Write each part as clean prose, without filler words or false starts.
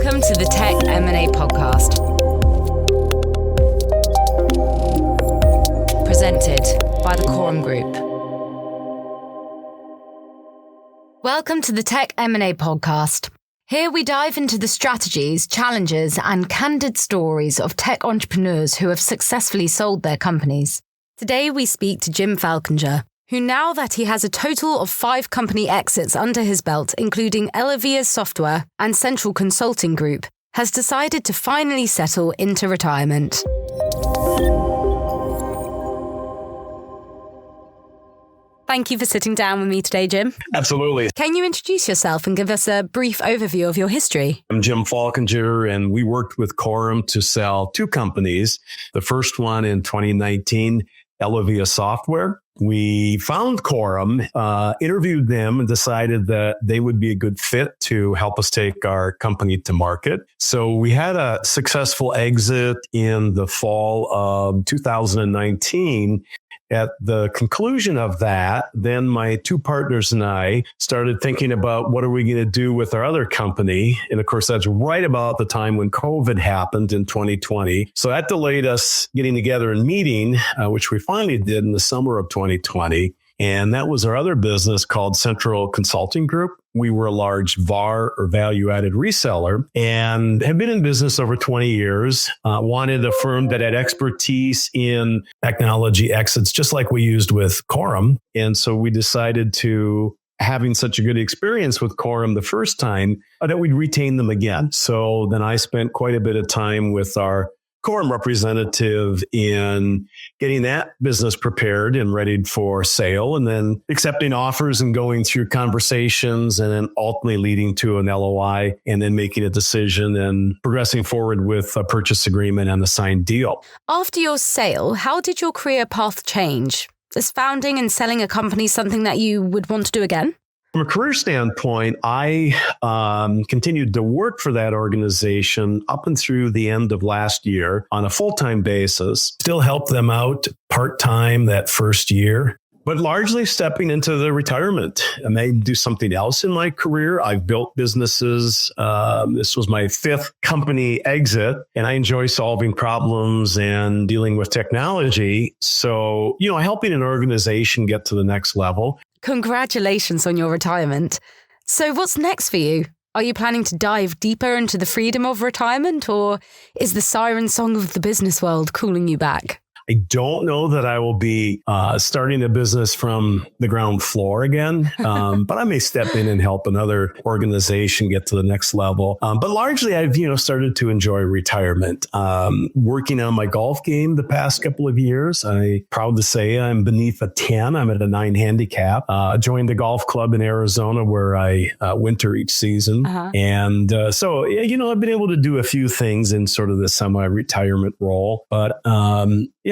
Welcome to the Tech M&A Podcast. Presented by the Corum Group. Welcome to the Tech M&A Podcast. Here we dive into the strategies, challenges, and candid stories of tech entrepreneurs who have successfully sold their companies. Today we speak to Jim Falkanger, who now that he has a total of 5 company exits under his belt, including Elevia Software and Central Consulting Group, has decided to finally settle into retirement. Thank you for sitting down with me today, Jim. Absolutely. Can you introduce yourself and give us a brief overview of your history? I'm Jim Falkinger, and we worked with Corum to sell 2 companies. The first one in 2019, Elevia Software. We found Corum, interviewed them, and decided that they would be a good fit to help us take our company to market. So we had a successful exit in the fall of 2019. At the conclusion of that, then my 2 partners and I started thinking about what are we going to do with our other company. And of course, that's right about the time when COVID happened in 2020. So that delayed us getting together and meeting, which we finally did in the summer of 2020. And that was our other business called Central Consulting Group. We were a large VAR or value-added reseller and have been in business over 20 years, wanted a firm that had expertise in technology exits, just like we used with Corum. And so we decided to, having such a good experience with Corum the first time, that we'd retain them again. So then I spent quite a bit of time with our Corum representative in getting that business prepared and ready for sale, and then accepting offers and going through conversations, and then ultimately leading to an LOI, and then making a decision and progressing forward with a purchase agreement and a signed deal. After your sale, how did your career path change? Is founding and selling a company something that you would want to do again? From a career standpoint, I continued to work for that organization up and through the end of last year on a full-time basis, still helped them out part-time that first year, but largely stepping into the retirement. I may do something else in my career. I've built businesses. This was my 5th company exit, and I enjoy solving problems and dealing with technology. So, helping an organization get to the next level. Congratulations on your retirement. So what's next for you? Are you planning to dive deeper into the freedom of retirement, or is the siren song of the business world calling you back? I don't know that I will be starting a business from the ground floor again, but I may step in and help another organization get to the next level. But largely, I've started to enjoy retirement. Working on my golf game the past couple of years, I'm proud to say I'm beneath a 10. I'm at a 9 handicap. Joined the golf club in Arizona where I winter each season. And so, I've been able to do a few things in sort of the semi-retirement role, but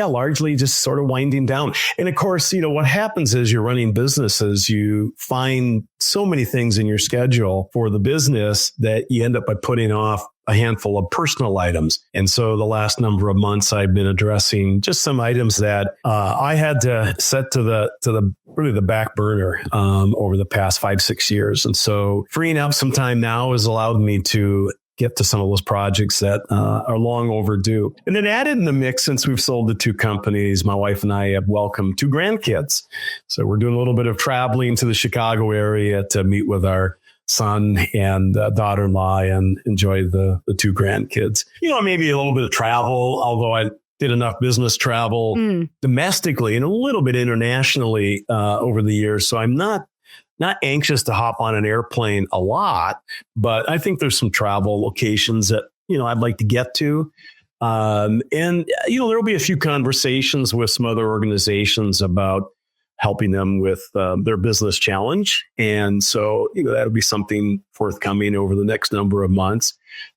largely just sort of winding down. And of course, what happens is you're running businesses, you find so many things in your schedule for the business that you end up by putting off a handful of personal items. And so the last number of months, I've been addressing just some items that I had to set to the back burner over the past 5-6 years. And so freeing up some time now has allowed me to get to some of those projects that are long overdue. And then added in the mix, since we've sold the 2 companies, my wife and I have welcomed 2 grandkids. So we're doing a little bit of traveling to the Chicago area to meet with our son and daughter-in-law and enjoy the 2 grandkids. Maybe a little bit of travel, although I did enough business travel domestically and a little bit internationally over the years. So I'm not anxious to hop on an airplane a lot, but I think there's some travel locations that, I'd like to get to. And there'll be a few conversations with some other organizations about helping them with their business challenge. And so, that'll be something forthcoming over the next number of months.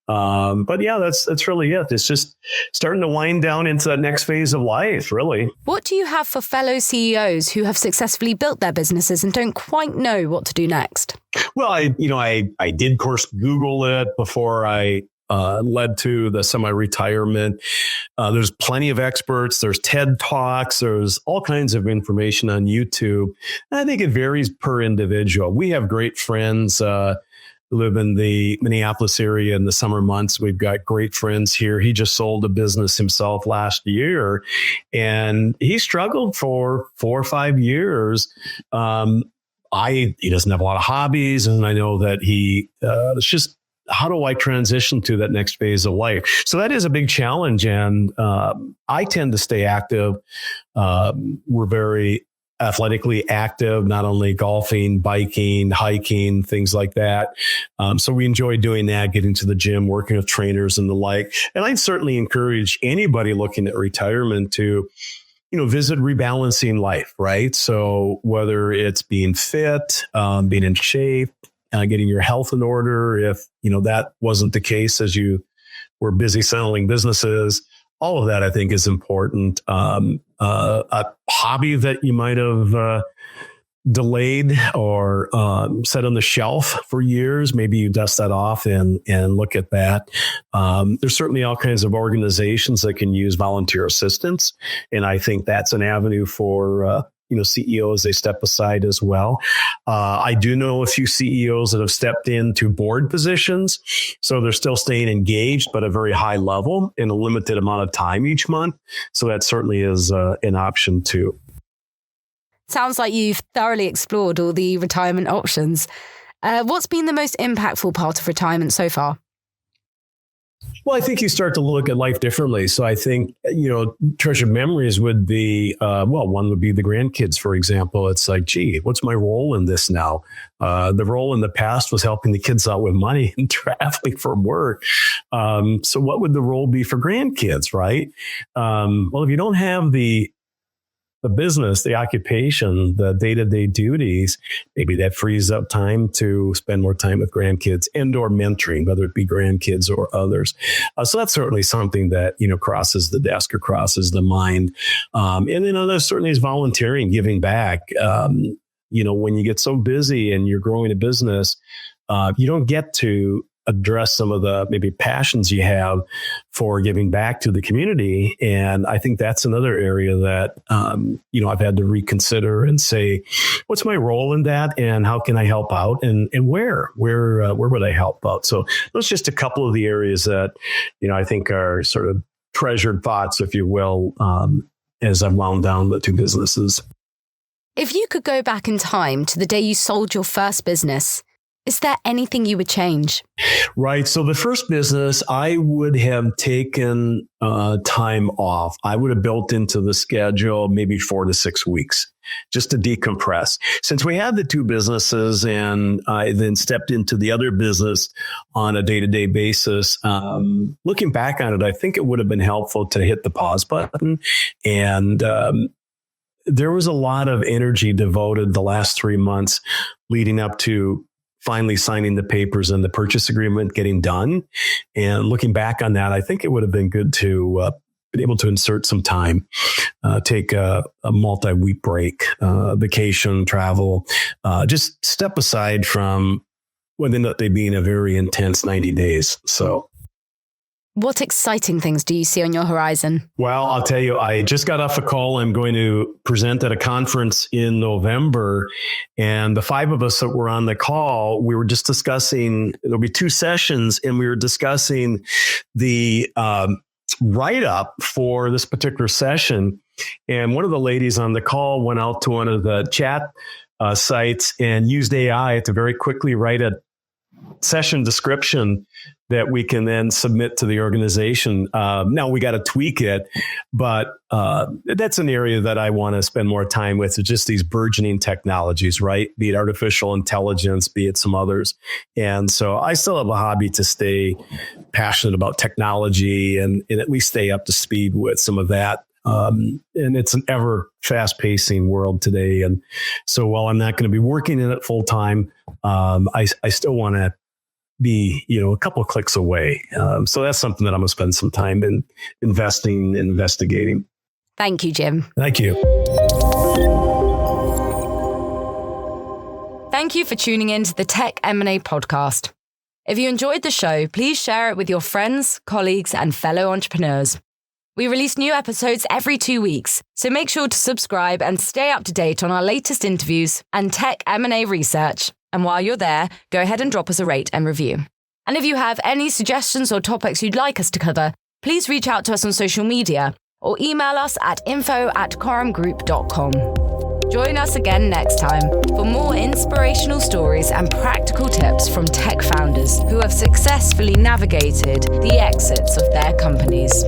But that's really it. It's just starting to wind down into that next phase of life, really. What do you have for fellow CEOs who have successfully built their businesses and don't quite know what to do next? Well, I did, of course, Google it before I led to the semi-retirement. There's plenty of experts. There's TED Talks. There's all kinds of information on YouTube. And I think it varies per individual. We have great friends live in the Minneapolis area in the summer months. We've got great friends here. He just sold a business himself last year, and he struggled for 4 or 5 years. He doesn't have a lot of hobbies, and I know that it's just, how do I transition to that next phase of life? So that is a big challenge. And I tend to stay active. We're very athletically active, not only golfing, biking, hiking, things like that. So we enjoy doing that, getting to the gym, working with trainers and the like. And I'd certainly encourage anybody looking at retirement to, visit rebalancing life, right? So whether it's being fit, being in shape, getting your health in order, if, that wasn't the case as you were busy selling businesses, all of that I think is important. A hobby that you might have delayed or set on the shelf for years, maybe you dust that off and look at that. There's certainly all kinds of organizations that can use volunteer assistance. And I think that's an avenue for CEOs, they step aside as well. I do know a few CEOs that have stepped into board positions. So they're still staying engaged, but at a very high level in a limited amount of time each month. So that certainly is an option too. Sounds like you've thoroughly explored all the retirement options. What's been the most impactful part of retirement so far? Well, I think you start to look at life differently. So I think, treasured memories would be, one would be the grandkids, for example. It's like, gee, what's my role in this now? The role in the past was helping the kids out with money and traveling for work. So what would the role be for grandkids, right? Well, if you don't have the business, the occupation, the day-to-day duties, maybe that frees up time to spend more time with grandkids and or mentoring, whether it be grandkids or others. So that's certainly something that, crosses the desk or crosses the mind. And then there's certainly is volunteering, giving back. When you get so busy and you're growing a business, you don't get to address some of the maybe passions you have for giving back to the community. And I think that's another area that, I've had to reconsider and say, what's my role in that? And how can I help out? And where would I help out? So those are just a couple of the areas that, I think are sort of treasured thoughts, if you will, as I've wound down the two businesses. If you could go back in time to the day you sold your first business, is there anything you would change? Right. So the first business, I would have taken time off. I would have built into the schedule maybe 4 to 6 weeks just to decompress. Since we had the two businesses and I then stepped into the other business on a day-to-day basis, looking back on it, I think it would have been helpful to hit the pause button. And there was a lot of energy devoted the last 3 months leading up to finally signing the papers and the purchase agreement getting done. And looking back on that, I think it would have been good to be able to insert some time, take a multi-week break, vacation, travel, just step aside from what ended up being a very intense 90 days. So. What exciting things do you see on your horizon? Well, I'll tell you, I just got off a call. I'm going to present at a conference in November. And the 5 of us that were on the call, we were just discussing, there'll be 2 sessions, and we were discussing the write-up for this particular session. And one of the ladies on the call went out to one of the chat sites and used AI to very quickly write a session description that we can then submit to the organization. Now we got to tweak it, but that's an area that I want to spend more time with. It's just these burgeoning technologies, right? Be it artificial intelligence, be it some others. And so I still have a hobby to stay passionate about technology and at least stay up to speed with some of that. And it's an ever fast pacing world today. And so while I'm not going to be working in it full time, I still want to be, a couple of clicks away. So that's something that I'm going to spend some time in investing, investigating. Thank you, Jim. Thank you. Thank you for tuning in to the Tech M&A Podcast. If you enjoyed the show, please share it with your friends, colleagues, and fellow entrepreneurs. We release new episodes every 2 weeks, so make sure to subscribe and stay up to date on our latest interviews and tech M&A research. And while you're there, go ahead and drop us a rate and review. And if you have any suggestions or topics you'd like us to cover, please reach out to us on social media or email us at info@corumgroup.com. Join us again next time for more inspirational stories and practical tips from tech founders who have successfully navigated the exits of their companies.